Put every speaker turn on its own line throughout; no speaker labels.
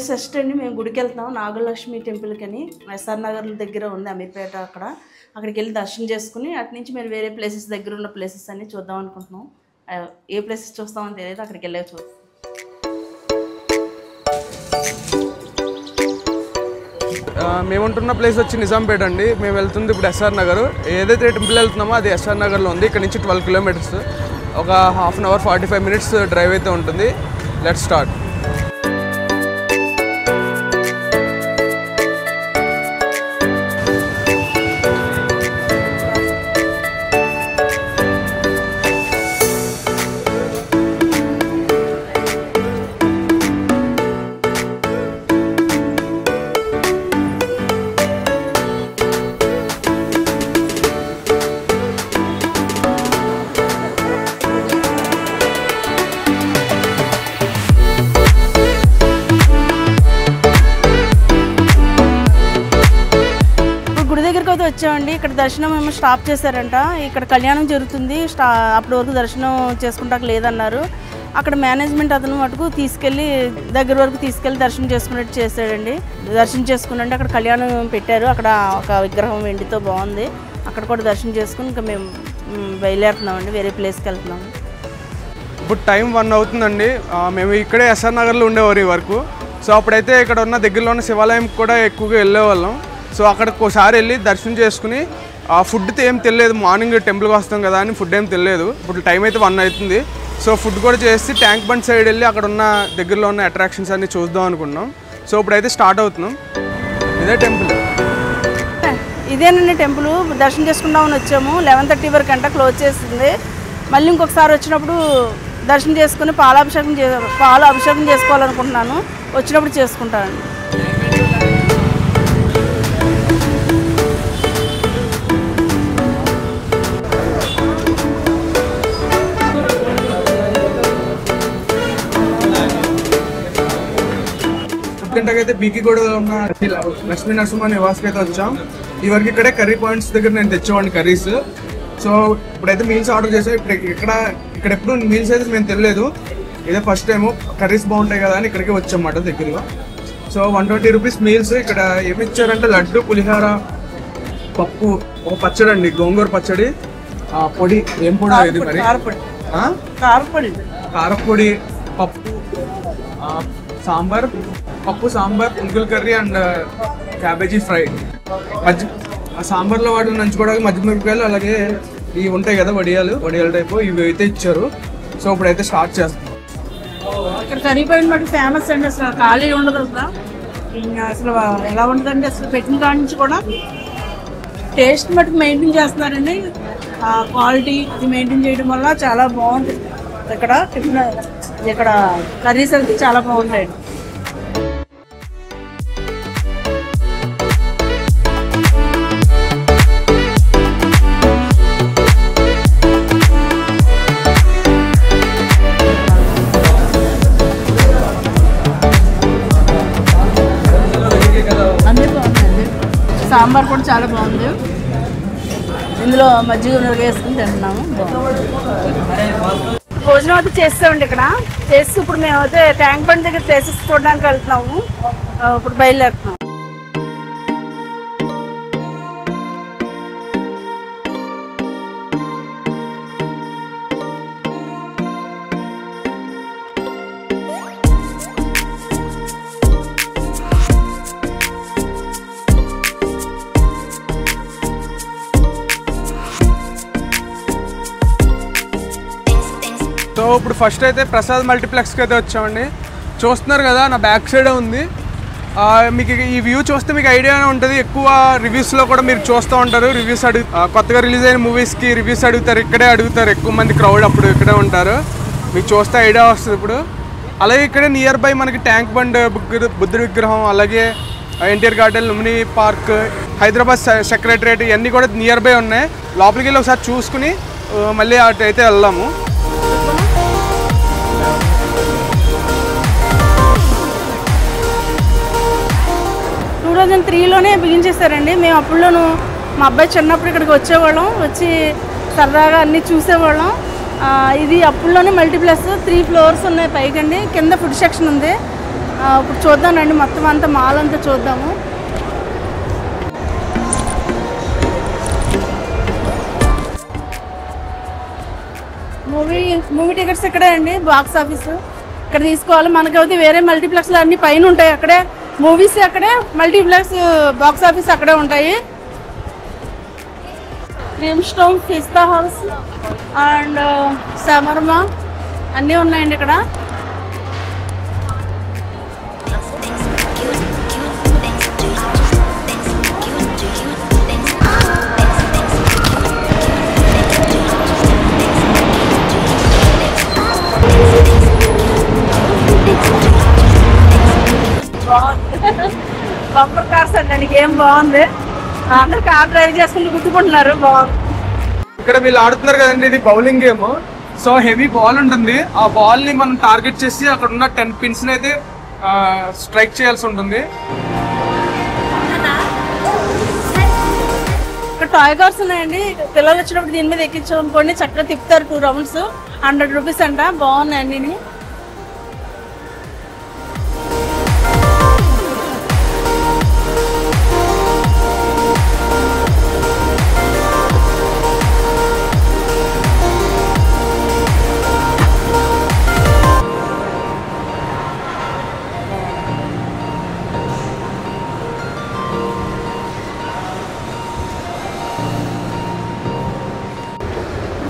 ఈరోజు ఫస్ట్ అండి మేము గుడికి వెళ్తున్నాం నాగలక్ష్మి టెంపుల్కి అని ఎస్ఆర్ నగర్ దగ్గర ఉంది అమీర్పేట అక్కడికి వెళ్ళి దర్శనం చేసుకుని అటు నుంచి మేము వేరే ప్లేసెస్ దగ్గర ఉన్న ప్లేసెస్ అన్ని చూద్దాం అనుకుంటున్నాం. ఏ ప్లేసెస్ చూస్తామని తెలియదు, అక్కడికి వెళ్ళే చూద్దాం.
మేము ఉంటున్న ప్లేస్ వచ్చి నిజాంపేట అండి. మేము వెళ్తుంది ఇప్పుడు ఎస్ఆర్ నగర్. ఏదైతే టెంపుల్ వెళ్తున్నామో అది ఎస్ఆర్ నగర్లో ఉంది. ఇక్కడ నుంచి 12 కిలోమీటర్స్, ఒక half an hour 45 minutes drive అయితే ఉంటుంది. Let's start.
వచ్చామండి. ఇక్కడ దర్శనం ఏమో స్టాప్ చేశారంట. ఇక్కడ కళ్యాణం జరుగుతుంది, అప్పటి వరకు దర్శనం చేసుకుంటాక లేదన్నారు. అక్కడ మేనేజ్మెంట్ అతను మటుకు తీసుకెళ్ళి దగ్గర వరకు తీసుకెళ్ళి దర్శనం చేసుకున్నట్టు చేశాడండి. దర్శనం చేసుకున్నట్టు అక్కడ కళ్యాణం పెట్టారు. అక్కడ ఒక విగ్రహం వెండితో బాగుంది. అక్కడ కూడా దర్శనం చేసుకుని ఇంకా మేము బయలుదేరుతున్నామండి, వేరే ప్లేస్కి వెళ్తున్నాము.
ఇప్పుడు టైం 1 అవుతుందండి. మేము ఇక్కడే ఎస్ఆర్ నగర్లో ఉండేవారు ఈ వరకు. సో అప్పుడైతే ఇక్కడ ఉన్న దగ్గరలో ఉన్న శివాలయం కూడా ఎక్కువగా వెళ్ళేవాళ్ళం. సో అక్కడికి ఒకసారి వెళ్ళి దర్శనం చేసుకుని ఫుడ్తో ఏం తెలియదు, మార్నింగ్ టెంపుల్కి వస్తాం కదా అని ఫుడ్ ఏం తెలియదు. ఇప్పుడు టైం అయితే 1 అవుతుంది. సో ఫుడ్ కూడా చేసి ట్యాంక్ బండ్ సైడ్ వెళ్ళి అక్కడ ఉన్న దగ్గరలో ఉన్న అట్రాక్షన్స్ అన్నీ చూద్దాం అనుకున్నాం. సో ఇప్పుడైతే స్టార్ట్ అవుతున్నాం. ఇదే టెంపుల్,
ఇదేనండి టెంపుల్. దర్శనం చేసుకుందామని వచ్చాము. 11:30 వరకు అంట క్లోజ్ చేసింది. మళ్ళీ ఇంకొకసారి వచ్చినప్పుడు దర్శనం చేసుకుని పాలు అభిషేకం చేసుకోవాలనుకుంటున్నాను. వచ్చినప్పుడు చేసుకుంటానండి.
గంటకైతే బీకిగూడలో ఉన్న లక్ష్మీ నరసింహ నివాస్కి అయితే వచ్చాం. ఈ వరకు ఇక్కడే కర్రీ పాయింట్స్ దగ్గర నేను తెచ్చేవాడిని కర్రీస్. సో ఇప్పుడైతే మీల్స్ ఆర్డర్ చేసాం. ఇక్కడ ఎప్పుడు మీల్స్ అయితే మేము తెలియలేదు, ఇదే ఫస్ట్ టైము. కర్రీస్ బాగుంటాయి కదా అని ఇక్కడికి వచ్చామన్నమాట దగ్గరగా. So 120 rupees meals. ఇక్కడ ఏమి ఇచ్చారంటే లడ్డు, పులిహార, పప్పు, ఒక పచ్చడి అండి, గోంగూర పచ్చడి, పొడి. ఏం పొడి ఇది మరి? కారపొడి, పప్పు, సాంబార్, పునుగుల కర్రీ అండ్ క్యాబేజీ ఫ్రై. సాంబార్లో వాటిని నంచుకోవడానికి మధ్యమిరపకాయలు, అలాగే ఇవి ఉంటాయి కదా వడియాల టైపు, ఇవి అయితే ఇచ్చారు. సో ఇప్పుడైతే స్టార్ట్ చేస్తాం.
ఇక్కడ కర్రీ పాయింట్ మటు ఫేమస్ అండి. అసలు ఖాళీ ఉండదు అసలు ఎలా ఉంటుందండి. అసలు పెట్టిన కాడి నుంచి కూడా టేస్ట్ మటుకు మెయింటైన్ చేస్తున్నారండి. క్వాలిటీ ఇది మెయింటైన్ చేయడం వల్ల చాలా బాగుంటుంది. ఇక్కడ కర్రీస్ అయితే చాలా బాగుంటాయి. అన్నీ బాగుందండి. సాంబార్ కూడా చాలా బాగుంది. ఇందులో మజ్జిగ వేసుకుని తింటున్నాము. భోజనం అయితే చేస్తామండి. ఇక్కడ చేసి ఇప్పుడు మేమైతే ట్యాంక్ బండ్ దగ్గర ప్లేసెస్ చూడడానికి వెళ్తున్నాము. ఇప్పుడు బయలుదేరుతున్నాము.
సో ఇప్పుడు ఫస్ట్ అయితే ప్రసాద్ మల్టీప్లెక్స్కి అయితే వచ్చామండి. చూస్తున్నారు కదా, నా బ్యాక్ సైడే ఉంది. మీకు ఈ వ్యూ చూస్తే మీకు ఐడియానే ఉంటుంది. ఎక్కువ రివ్యూస్లో కూడా మీరు చూస్తూ ఉంటారు. రివ్యూస్ కొత్తగా రిలీజ్ అయిన మూవీస్కి రివ్యూస్ అడుగుతారు, ఇక్కడే అడుగుతారు. ఎక్కువ మంది క్రౌడ్ అప్పుడు ఇక్కడే ఉంటారు. మీకు చూస్తే ఐడియా వస్తుంది ఇప్పుడు. అలాగే ఇక్కడే నియర్ బై మనకి ట్యాంక్ బండ్, బుద్ధుడి విగ్రహం, అలాగే NTR garden, Lumbini park, Hyderabad secretariat ఇవన్నీ కూడా నియర్ బై ఉన్నాయి. లోపలికి వెళ్ళి ఒకసారి చూసుకుని మళ్ళీ అటు అయితే వెళ్దాము.
2003లోనే బిగించేశారండి. మేము అప్పుడులోనూ మా అబ్బాయి చిన్నప్పుడు ఇక్కడికి వచ్చేవాళ్ళం, వచ్చి సరదాగా అన్నీ చూసేవాళ్ళం. ఇది అప్పుడులోనే మల్టీప్లెక్స్ 3 ఫ్లోర్స్ ఉన్నాయి పైకండి. కింద ఫుడ్ సెక్షన్ ఉంది. ఇప్పుడు చూద్దాం రండి, మొత్తం అంతా మాల్ అంతా చూద్దాము. మూవీ టికెట్స్ ఇక్కడే అండి, బాక్స్ ఆఫీస్ ఇక్కడ తీసుకోవాలి. మనకైతే వేరే మల్టీప్లెక్స్లు అన్ని పైన ఉంటాయి, అక్కడే మూవీస్ అక్కడే, మల్టీప్లెక్స్ బాక్స్ ఆఫీస్ అక్కడే ఉంటాయి. Cream Stone, Pista House and సమర్మా అన్నీ ఉన్నాయండి ఇక్కడ. బంపర్ కార్స్ అండి, ఏం బాగుంది. అందరు కార్ డ్రైవ్ చేసుకుని గుర్తుకుంటున్నారు, బాగుంది.
ఇక్కడ వీళ్ళు ఆడుతున్నారు కదండి, ఇది bowling game. So heavy ball ఉంటుంది, ఆ బాల్ ని మనం టార్గెట్ చేసి అక్కడ ఉన్న 10 pins అయితే స్ట్రైక్ చేయాల్సి ఉంటుంది.
ఇక్కడ టాయ్ కార్స్ ఉన్నాయండి, పిల్లలు వచ్చినప్పుడు దీని మీద ఎక్కించుకోండి, చక్కగా తిప్పుతారు 2 rounds, 100 rupees అంట. బాగున్నాయండి.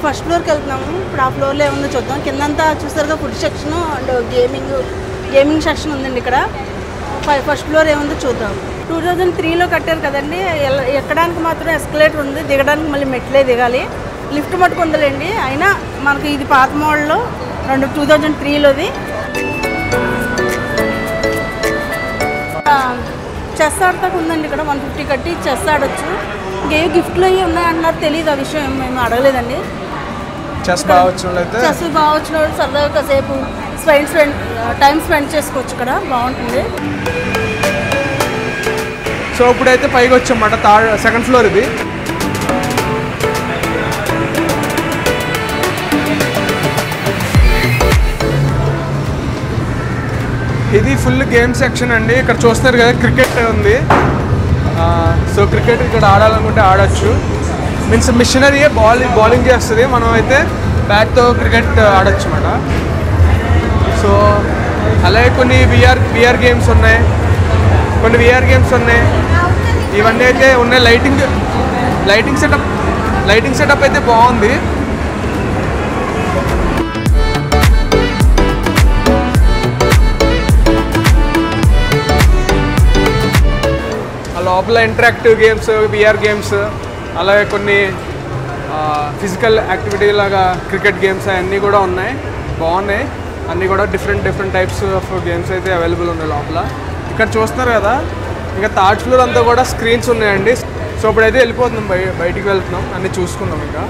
ఫస్ట్ ఫ్లోర్కి వెళ్తున్నాము. ఇప్పుడు ఆ ఫ్లోర్లో ఏముందో చూద్దాం. కిందంతా చూసారుగా food section and gaming section ఉందండి. ఇక్కడ ఫస్ట్ ఫ్లోర్ ఏముందో చూద్దాం. 2003లో కట్టారు కదండి, ఎక్కడానికి మాత్రం ఎస్కలేటర్ ఉంది, దిగడానికి మళ్ళీ మెట్లే దిగాలి. లిఫ్ట్ మట్టుకు ఉందలేండి, అయినా మనకి ఇది పాత మోడల్లో 2003లోది. చెస్ ఆడతాకు ఉందండి ఇక్కడ, 150 కట్టి చెస్ ఆడొచ్చు. ఇంకేవి గిఫ్ట్లు అవి ఉన్నాయన్నారు, తెలియదు, ఆ విషయం మేము అడగలేదండి.
చెస్ బాగా వచ్చిన
సరదాగా కాసేపు టైం స్పెండ్ చేసుకోవచ్చు, ఇక్కడ బాగుంటుంది.
సో ఇప్పుడైతే పైకి వచ్చామన్నమాట, సెకండ్ ఫ్లోర్ ఇది. ఇది ఫుల్ గేమ్ సెక్షన్ అండి. ఇక్కడ చూస్తున్నారు కదా, క్రికెట్ ఉంది. సో క్రికెట్ ఇక్కడ ఆడాలనుకుంటే ఆడచ్చు. మీన్స్ మిషనరీయే బౌలింగ్ చేస్తుంది, మనం అయితే బ్యాట్తో క్రికెట్ ఆడచ్చు అన్నమాట. సో అలాగే కొన్ని విఆర్ గేమ్స్ ఉన్నాయి, ఇవన్నీ అయితే ఉన్నాయి. లైటింగ్ సెటప్ అయితే బాగుంది. లోపల ఇంటరాక్టివ్ గేమ్స్, విఆర్ గేమ్స్, అలాగే కొన్ని ఫిజికల్ యాక్టివిటీ లాగా క్రికెట్ గేమ్స్ అవన్నీ కూడా ఉన్నాయి, బాగున్నాయి. అన్నీ కూడా డిఫరెంట్ టైప్స్ ఆఫ్ గేమ్స్ అయితే అవైలబుల్ ఉన్నాయి లోపల. ఇక్కడ చూస్తున్నారు కదా, ఇంకా థర్డ్ ఫ్లోర్ అంతా కూడా స్క్రీన్స్ ఉన్నాయండి. సో ఇప్పుడైతే వెళ్ళిపోతున్నాం, బయటికి వెళ్తున్నాం, అన్నీ చూసుకుందాం. ఇంకా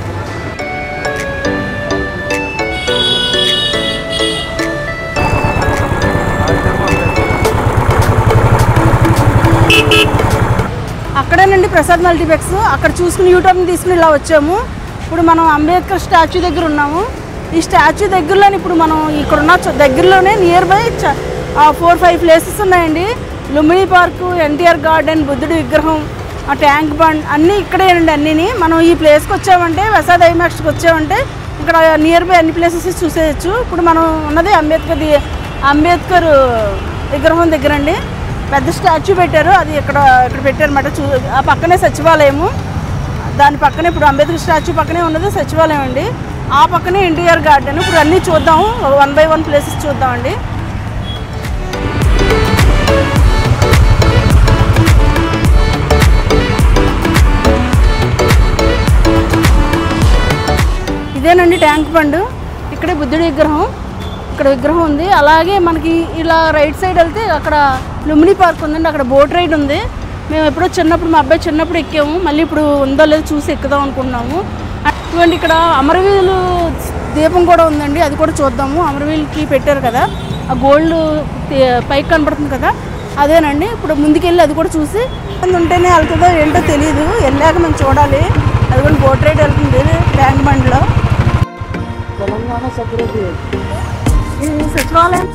అక్కడేనండి ప్రసాద్ మల్టీప్లెక్స్. అక్కడ చూసుకుని యూటర్న్ తీసుకుని ఇలా వచ్చాము. ఇప్పుడు మనం అంబేద్కర్ స్టాచ్యూ దగ్గర ఉన్నాము. ఈ స్టాచ్యూ దగ్గరలోనే ఇప్పుడు మనం ఇక్కడున్న దగ్గరలోనే నియర్ బై 4-5 ప్లేసెస్ ఉన్నాయండి. లుంబిని పార్కు, ఎన్టీఆర్ గార్డెన్, బుద్ధుడి విగ్రహం, ట్యాంక్ బండ్ అన్నీ ఇక్కడేనండి. అన్నీ మనం ఈ ప్లేస్కి వచ్చామంటే, ప్రసాద్ ఐమాక్స్కి వచ్చామంటే ఇక్కడ నియర్ బై అన్ని ప్లేసెస్ చూసేయచ్చు. ఇప్పుడు మనం ఉన్నది అంబేద్కర్ విగ్రహం దగ్గర అండి. పెద్ద స్టాచ్యూ పెట్టారు, అది ఇక్కడ పెట్టారన్నమాట. ఆ పక్కనే సచివాలయము, దాని పక్కనే ఇప్పుడు అంబేద్కర్ స్టాచ్యూ పక్కనే ఉన్నది సచివాలయం అండి. ఆ పక్కనే ఎన్టీఆర్ గార్డెన్. ఇప్పుడు అన్నీ చూద్దాము, 1 by 1 ప్లేసెస్ చూద్దామండి. ఇదేనండి ట్యాంక్ బండ్. ఇక్కడే బుద్ధుడి విగ్రహం, ఇక్కడ విగ్రహం ఉంది. అలాగే మనకి ఇలా రైట్ సైడ్ వెళ్తే అక్కడ లుంబిని పార్క్ ఉందండి, అక్కడ బోట్ రైడ్ ఉంది. మేము ఎప్పుడో చిన్నప్పుడు, మా అబ్బాయి చిన్నప్పుడు ఎక్కాము, మళ్ళీ ఇప్పుడు ఉందో లేదో చూసి ఎక్కుదాం అనుకుంటున్నాము. అటువంటి ఇక్కడ అమరవీరులు దీపం కూడా ఉందండి, అది కూడా చూద్దాము. అమరవీరులకి పెట్టారు కదా, ఆ గోల్డ్ పైకి కనపడుతుంది కదా, అదేనండి. ఇప్పుడు ముందుకెళ్ళి అది కూడా చూసి ఉంటేనే వెళ్తుందో ఏంటో తెలియదు, వెళ్ళాక మేము చూడాలి. అది కూడా బోట్ రైడ్ వెళ్తుంది ట్యాంక్ బండ్లో. తెలంగాణ సచివాలయం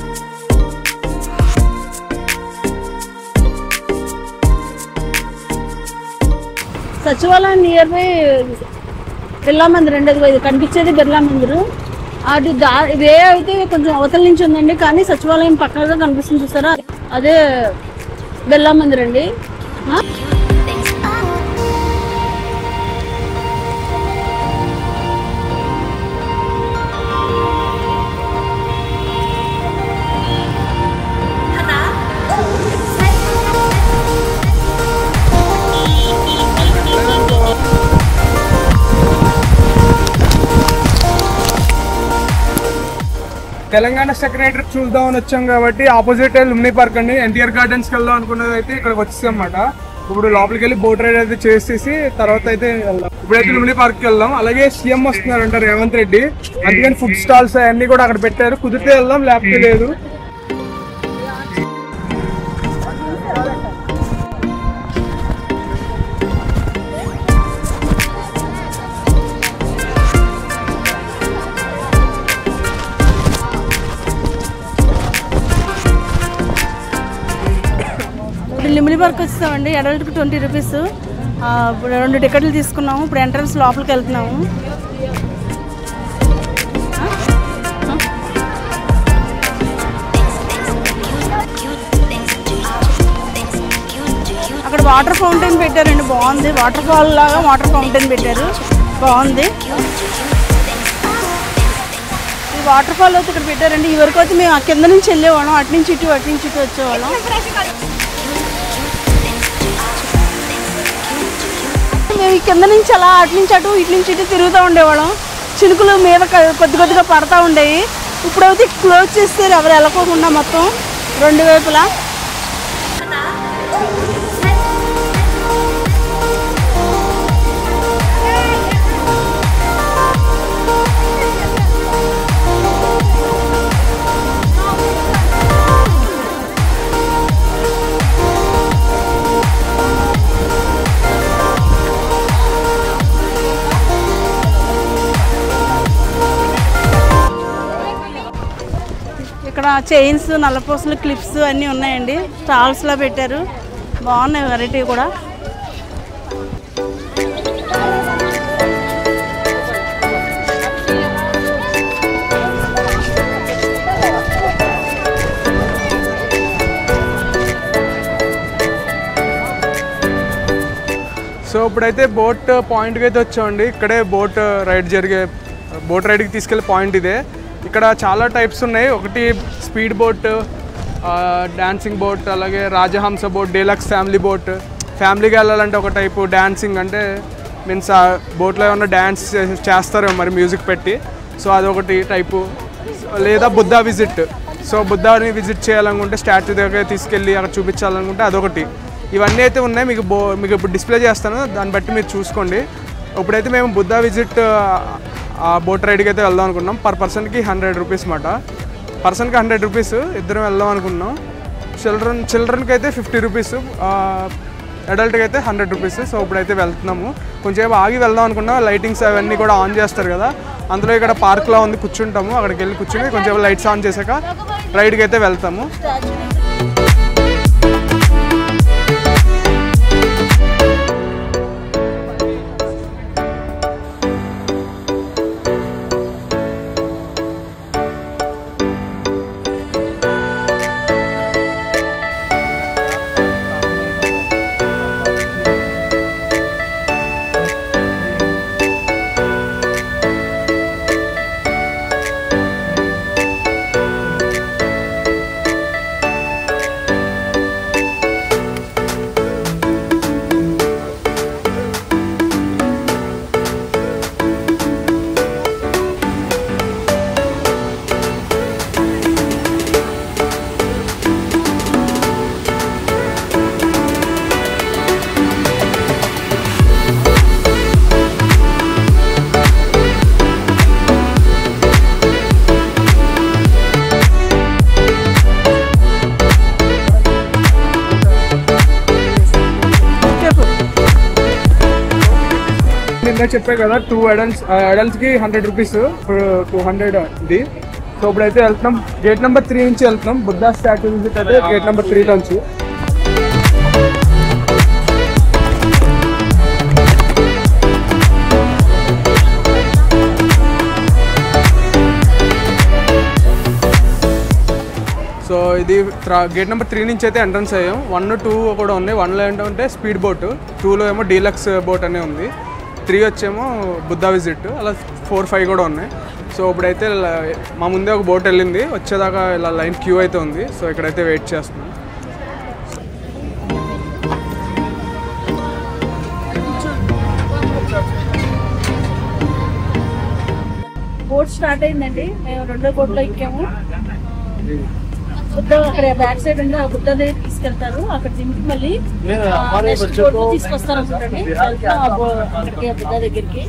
సచివాలయం నియర్ బై బిర్లా మందిర్ అండి. అది కనిపించేది బిర్లా మందిర్. అది వే అయితే కొంచెం అవతల నుంచి ఉందండి, కానీ సచివాలయం పక్కగా కనిపిస్తుంది చూసారా, అదే బిర్లా మందిర్ అండి.
తెలంగాణ సెక్రటరీ చూద్దామని వచ్చాం కాబట్టి ఆపోజిట్ లుమ్ని పార్క్ అండి. ఎన్టీఆర్ గార్డెన్స్కి వెళ్దాం అనుకున్నది అయితే ఇక్కడికి వచ్చేసాం అన్నమాట. ఇప్పుడు లోపలికి వెళ్ళి బోట్ రైడ్ అయితే చేసేసి తర్వాత అయితే వెళ్దాం. ఇప్పుడైతే లుమ్ని పార్క్కి వెళ్దాం. అలాగే సీఎం వస్తున్నారంట రేవంత్ రెడ్డి, అందుకని ఫుడ్ స్టాల్స్ అవన్నీ కూడా అక్కడ పెట్టారు. కుదిరితే వెళ్దాం, లేకపోతే లేదు.
లుమ్ని పార్క్ వచ్చేసామండి. అడల్ట్కి 20 రూపీస్. 2 టికెట్లు తీసుకున్నాము. ఇప్పుడు ఎంట్రన్స్ లోపలికి వెళ్తున్నాము. అక్కడ వాటర్ ఫౌంటైన్ పెట్టారండి, బాగుంది. వాటర్ ఫాల్ లాగా వాటర్ ఫౌంటైన్ పెట్టారు, బాగుంది. ఈ వాటర్ ఫాల్ అయితే ఇక్కడ పెట్టారండి. ఈ వరకు అయితే మేము ఆ కింద నుంచి వెళ్ళేవాళ్ళం, అటు నుంచి ఇటు వచ్చేవాళ్ళం. మేము ఈ కింద నుంచి అలా అటు నుంచి అటు ఇటు నుంచి ఇటు తిరుగుతూ ఉండేవాళ్ళం. చినుకులు మీద కొద్దిగా పడతా ఉండేవి. ఇప్పుడైతే క్లోజ్ చేస్తారు, ఎవరు వెళ్ళకోకుండా మొత్తం 2 వైపులా. ఇక్కడ చైన్స్, నల్లపూసలు, క్లిప్స్ అన్నీ ఉన్నాయండి. స్టాల్స్లో పెట్టారు, బాగున్నాయి వెరైటీ కూడా.
సో ఇప్పుడైతే బోట్ పాయింట్కి అయితే వచ్చామండి. ఇక్కడే బోట్ రైడ్కి తీసుకెళ్ళే పాయింట్ ఇదే. ఇక్కడ చాలా టైప్స్ ఉన్నాయి. ఒకటి స్పీడ్ బోట్, డాన్సింగ్ బోట్, అలాగే రాజహంస బోట్, డీలక్స్ ఫ్యామిలీ బోట్. ఫ్యామిలీకి వెళ్ళాలంటే ఒక టైపు, డాన్సింగ్ అంటే మీన్స్ ఆ బోట్లో ఏమన్నా డ్యాన్స్ చేస్తారు మరి మ్యూజిక్ పెట్టి, సో అదొకటి టైపు. లేదా బుద్ధా విజిట్, సో బుద్ధాని విజిట్ చేయాలనుకుంటే స్టాచ్యూ దగ్గర తీసుకెళ్ళి అక్కడ చూపించాలనుకుంటే అదొకటి. ఇవన్నీ అయితే ఉన్నాయి, మీకు ఇప్పుడు డిస్ప్లే చేస్తాను, దాన్ని బట్టి మీరు చూసుకోండి. ఇప్పుడైతే మేము బుద్ధా విజిట్ ఆ బోట్ రైడ్కి అయితే వెళ్దాం అనుకున్నాం. పర్ పర్సన్కి 100 రూపీస్ అన్నమాట. పర్సన్కి 100 రూపీస్, ఇద్దరం వెళ్దాం అనుకున్నాం. చిల్డ్రన్కి అయితే 50 రూపీస్, అడల్ట్కి అయితే 100 రూపీస్. సో ఇప్పుడైతే వెళ్తున్నాము. కొంచెం ఆగి వెళ్దాం అనుకున్నాం. లైటింగ్స్ అవన్నీ కూడా ఆన్ చేస్తారు కదా, అందులో ఇక్కడ పార్క్లో ఉంది, కూర్చుంటాము. అక్కడికి వెళ్ళి కూర్చుని కొంచెం లైట్స్ ఆన్ చేశాక రైడ్కి అయితే వెళ్తాము. చెప్పే కదా 2 అడల్ట్స్కి 100 రూపీస్, 200 ఇది. సో ఇప్పుడైతే వెళ్తున్నాం, గేట్ నెంబర్ 3 నుంచి వెళ్తున్నాం. బుద్ధా స్టాచ్యూ విజిట్ అయితే గేట్ నెంబర్ 3 నుంచి. ఇది గేట్ నెంబర్ 3 నుంచి అయితే ఎంట్రన్స్ అయ్యాం. 1, 2 కూడా ఉన్నాయి. 1లో ఏంటంటే స్పీడ్ బోట్, 2లో ఏమో డీలక్స్ బోట్ అనే ఉంది, 3 వచ్చేమో బుద్ధా విజిట్, అలా 4, 5 కూడా ఉన్నాయి. సో ఇప్పుడైతే మా ముందే ఒక బోట్ వెళ్ళింది, వచ్చేదాకా ఇలా లైన్ క్యూ అయితే ఉంది. సో ఇక్కడైతే వెయిట్ చేస్తున్నాం.
బోట్ స్టార్ట్ అయిందండి. మేము 2వ బోట్లో ఎక్కాము. బుద్ధ అక్కడ బ్యాక్ సైడ్ ఉంది, ఆ బుద్ధ దగ్గర తీసుకెళ్తారు. అక్కడ దింపి మళ్ళీ నెక్స్ట్ బోట్ తీసుకొస్తారు అనుకుంటండి. అక్కడికి బుద్ధ దగ్గరికి.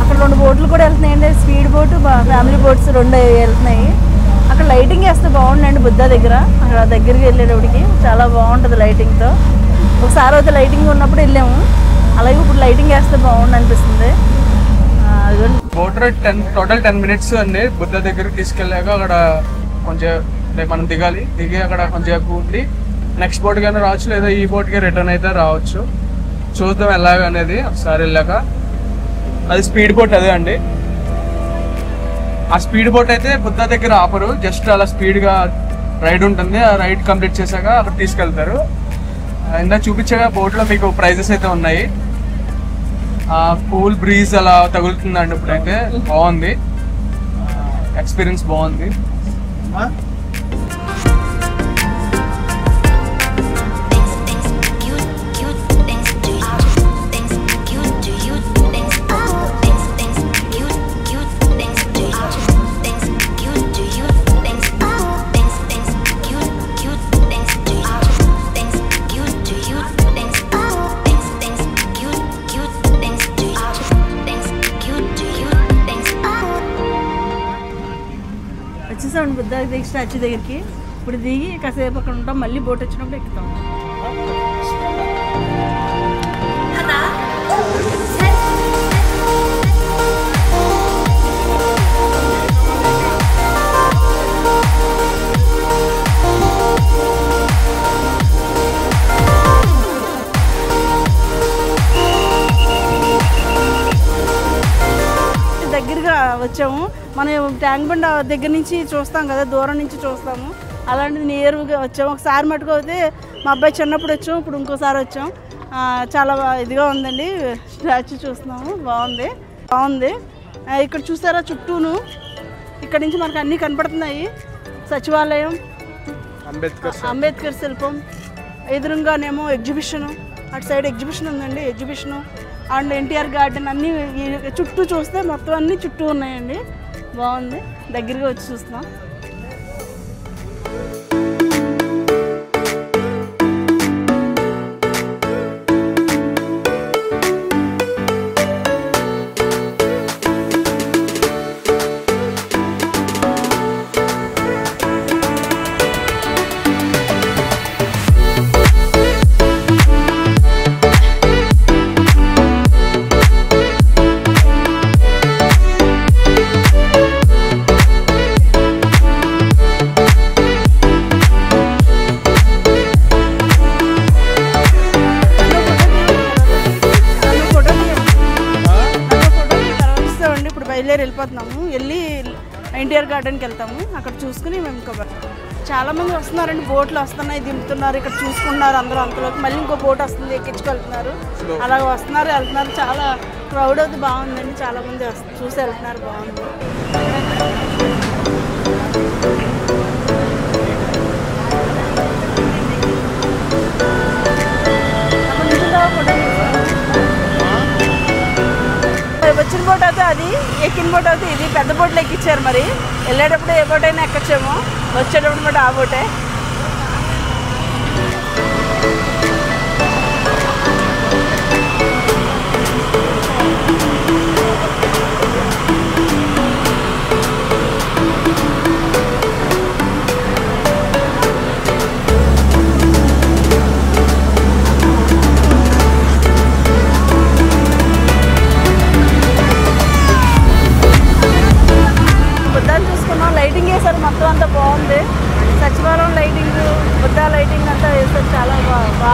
అక్కడ 2 బోట్లు కూడా వెళ్తున్నాయండి, స్పీడ్ బోటు, ఫ్యామిలీ బోట్స్ 2 వెళ్తున్నాయి. అక్కడ లైటింగ్ వేస్తే బాగుండండి బుద్ధ దగ్గర. అక్కడ దగ్గరికి వెళ్ళేటప్పటికి చాలా బాగుంటుంది లైటింగ్తో. ఒకసారి అయితే లైటింగ్ ఉన్నప్పుడు వెళ్ళాము, అలాగే ఇప్పుడు లైటింగ్ వేస్తే బాగుండు అనిపిస్తుంది.
బోట్ రైడ్ టోటల్ 10 minutes అండి. బుద్ధ దగ్గరికి తీసుకెళ్ళాక అక్కడ కొంచెం మనం దిగి అక్కడ కొంచెం ఉండి నెక్స్ట్ బోట్కి అయినా రావచ్చు, లేదా ఈ బోట్కి రిటర్న్ అయితే రావచ్చు. చూద్దాం ఎలాగ అనేది ఒకసారి వెళ్ళాక. అది స్పీడ్ బోట్ అదే అండి. ఆ స్పీడ్ బోట్ అయితే బుద్ధ దగ్గర ఆపరు, జస్ట్ అలా స్పీడ్గా రైడ్ ఉంటుంది. ఆ రైడ్ కంప్లీట్ చేశాక అక్కడ తీసుకెళ్తారు. ఇందాక చూపించగా బోట్లో మీకు ప్రైజెస్ అయితే ఉన్నాయి. కూల్ బ్రీజ్ అలా తగులుతుందండి. ఇప్పుడైతే బాగుంది, ఎక్స్పీరియన్స్ బాగుంది.
వచ్చేసామండి బుద్ధ స్టాచ్యూ దగ్గరికి. ఇప్పుడు దిగి కాసేపు అక్కడ ఉంటాం, మళ్ళీ బోట్ వచ్చినప్పుడు ఎక్కుతాం. దగ్గరగా వచ్చాము. మనం ట్యాంక్ బండ్ దగ్గర నుంచి చూస్తాం కదా, దూరం నుంచి చూస్తాము, అలాంటిది నియర్గా వచ్చాము. ఒకసారి మటుకు అయితే మా అబ్బాయి చిన్నప్పుడు వచ్చాము, ఇప్పుడు ఇంకోసారి వచ్చాం. చాలా ఇదిగా ఉందండి. స్టాచ్యూ చూస్తున్నాము, బాగుంది. ఇక్కడ చూసారా చుట్టూను, ఇక్కడ నుంచి మనకు అన్నీ కనపడుతున్నాయి. సచివాలయం, అంబేద్కర్ శిల్పం, ఎదురుగానేమో ఎగ్జిబిషను, అటు సైడ్ ఎగ్జిబిషన్ ఉందండి, ఎగ్జిబిషను అండ్ ఎన్టీఆర్ గార్డెన్, అన్నీ చుట్టూ చూస్తే మొత్తం అన్నీ చుట్టూ ఉన్నాయండి. బాగుంది, దగ్గరగా వచ్చి చూస్తున్నాం. వెళ్ళిపోతున్నాము, వెళ్ళి ఎన్టీఆర్ గార్డెన్కి వెళ్తాము. అక్కడ చూసుకుని మేము ఇంకా చాలామంది వస్తున్నారండి, బోట్లు వస్తున్నాయి, దింపుతున్నారు, ఇక్కడ చూసుకుంటున్నారు అందరూ. అంతలోకి మళ్ళీ ఇంకో బోట్ వస్తుంది, ఎక్కించుకెళ్తున్నారు. అలా వస్తున్నారు, వెళ్తున్నారు. చాలా క్రౌడ్ అయితే బాగుందండి, చాలామంది చూసి వెళ్తున్నారు, బాగుంది. వచ్చిన బోట్ అయితే అది, ఎక్కిన బోట్ అయితే ఇది. పెద్ద బోట్లు ఎక్కించారు. మరి వెళ్ళేటప్పుడు ఏ బోట్ అయినా ఎక్కొచ్చేమో, వచ్చేటప్పుడు బట్ ఆ బోటే.
లైటింగ్ వేసారు, మొత్తం అంతా బాగుంది. సచివాలయం లైటింగ్, బుద్ధ లైటింగ్ అంతా వేసారు, చాలా బాగా.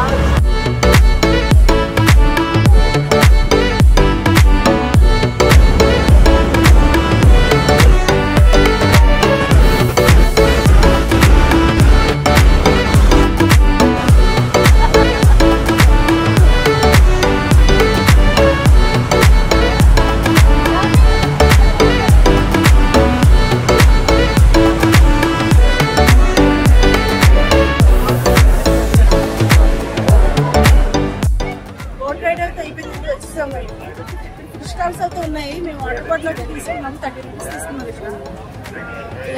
స్టాల్స్ అయితే ఉన్నాయి. మేము వాటర్ బాటిల్ అయితే తీసుకున్నాము, 30 రూపీస్ తీసుకున్నాం. ఇక్కడ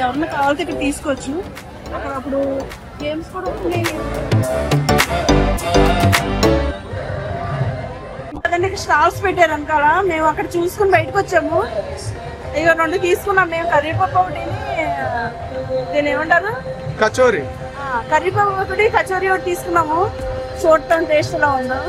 ఎవరన్నా కావాలంటే ఇక్కడ తీసుకోవచ్చు. అప్పుడు గేమ్స్ కూడా ఉన్నాయి. ఇక్కడ స్టాల్స్ పెట్టారు అనుకోవాలా. మేము అక్కడ చూసుకుని బయటకు వచ్చాము. ఇక 2 తీసుకున్నాం మేము. కర్రీపప్పు ఒకటి, దీని ఏమంటారు,
కచోరీ.
కర్రీపప్పు ఒకటి, కచోరీ ఒకటి తీసుకున్నాము. చూడటం టేస్ట్ ఎలా ఉందో.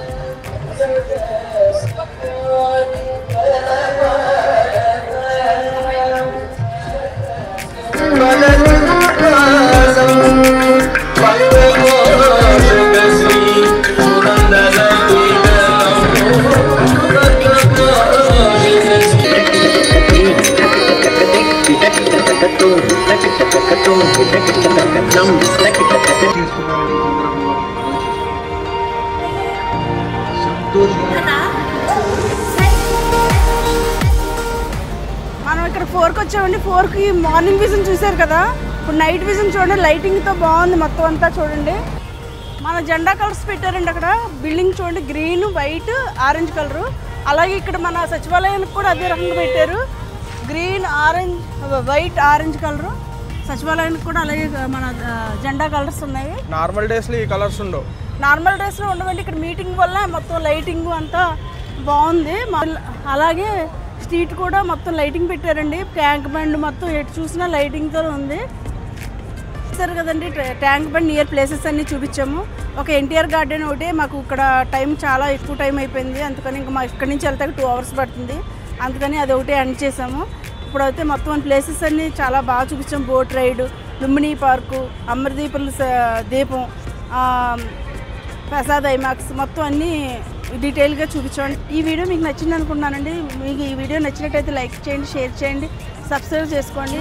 మనం ఇక్కడ 4కి వచ్చామండి. 4కి మార్నింగ్ విజన్ చూసారు కదా, ఇప్పుడు నైట్ విజన్ చూడండి. లైటింగ్తో బాగుంది మొత్తం అంతా. చూడండి మన జెండా కలర్స్ పెట్టారండి అక్కడ. బిల్డింగ్ చూడండి, గ్రీన్, వైట్, ఆరెంజ్ కలరు. అలాగే ఇక్కడ మన సచివాలయానికి కూడా అదే రకంగా పెట్టారు, green, orange, white, orange colour. సచివాలయానికి కూడా అలాగే మన జెండా కలర్స్ ఉన్నాయి.
నార్మల్ డేస్లో ఈ కలర్స్ ఉండవు.
నార్మల్ డేస్లో ఉండవండి. ఇక్కడ మీటింగ్ వల్ల మొత్తం లైటింగ్ అంతా బాగుంది. అలాగే స్ట్రీట్ కూడా మొత్తం లైటింగ్ పెట్టారండి. ట్యాంక్ బండ్ మొత్తం ఎటు చూసినా లైటింగ్తో ఉంది. చూస్తారు కదండి, ట్యాంక్ బండ్ నియర్ ప్లేసెస్ అన్నీ చూపించాము. ఒక ఎన్టీఆర్ గార్డెన్ ఒకటి. మాకు ఇక్కడ టైం చాలా ఎక్కువ టైం అయిపోయింది, అందుకని ఇంకా మా ఇక్కడి నుంచి వెళ్తే 2 అవర్స్ పడుతుంది. అందుకని అది ఒకటే ఎండ్ చేసాము. ఇప్పుడైతే మొత్తం ప్లేసెస్ అన్నీ చాలా బాగా చూపించాం. బోట్ రైడ్, లుంబిని పార్కు, అమరదీపుల దీపం, ప్రసాద్ ఐమాక్స్ మొత్తం అన్నీ డీటెయిల్గా చూపించామండి. ఈ వీడియో మీకు నచ్చింది అనుకున్నానండి. మీకు ఈ వీడియో నచ్చినట్టయితే లైక్ చేయండి, షేర్ చేయండి, సబ్స్క్రైబ్ చేసుకోండి.